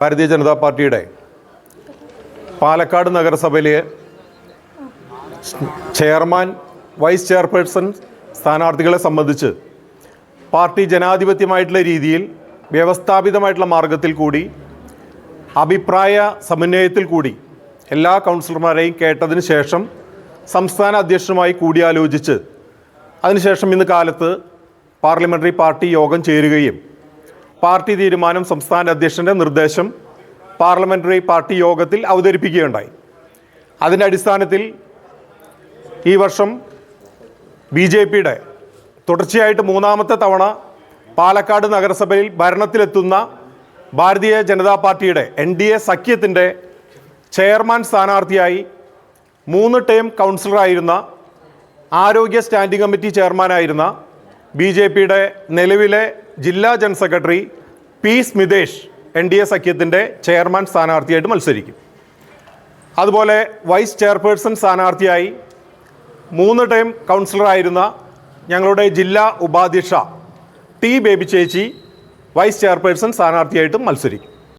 ഭാരതീയ ജനതാ പാർട്ടിയുടെ പാലക്കാട് നഗരസഭയിലെ chairman, vice chairperson സ്ഥാനാർത്ഥികളെ സംബന്ധിച്ച് പാർട്ടി ജനാധിപത്യമായിട്ടുള്ള രീതിയിൽ വ്യവസ്ഥാപിതമായിട്ടുള്ള മാർഗത്തിൽ കൂടി അഭിപ്രായ സമന്വയത്തിൽ കൂടി എല്ലാ കൗൺസിലർമാരെയും കേട്ടതിന് ശേഷം സംസ്ഥാന അധ്യക്ഷനുമായി കൂടിയാലോചിച്ച് അതിനുശേഷം ഇന്ന് കാലത്ത് പാർലമെൻ്ററി പാർട്ടി യോഗം ചേരുകയും പാർട്ടി തീരുമാനം സംസ്ഥാന അധ്യക്ഷൻ്റെ നിർദ്ദേശം പാർലമെൻ്ററി പാർട്ടി യോഗത്തിൽ അവതരിപ്പിക്കുകയുണ്ടായി. അതിൻ്റെ അടിസ്ഥാനത്തിൽ ഈ വർഷം BJPയുടെ തുടർച്ചയായിട്ട് മൂന്നാമത്തെ തവണ പാലക്കാട് നഗരസഭയിൽ ഭരണത്തിലെത്തുന്ന ഭാരതീയ ജനതാ പാർട്ടിയുടെ NDA സഖ്യത്തിൻ്റെ ചെയർമാൻ സ്ഥാനാർത്ഥിയായി 3 ടേം കൗൺസിലറായിരുന്ന, ആരോഗ്യ സ്റ്റാൻഡിംഗ് കമ്മിറ്റി ചെയർമാനായിരുന്ന BJPയുടെ നിലവിലെ ജില്ലാ general secretary P. Smithesh NDA സഖ്യത്തിൻ്റെ ചെയർമാൻ സ്ഥാനാർത്ഥിയായിട്ട് മത്സരിക്കും. അതുപോലെ വൈസ് ചെയർപേഴ്സൺ സ്ഥാനാർത്ഥിയായി 3 ടൈം കൗൺസിലറായിരുന്ന ഞങ്ങളുടെ ജില്ലാ ഉപാധ്യക്ഷ T. ബേബി ചേച്ചി വൈസ് ചെയർപേഴ്സൺ സ്ഥാനാർത്ഥിയായിട്ടും മത്സരിക്കും.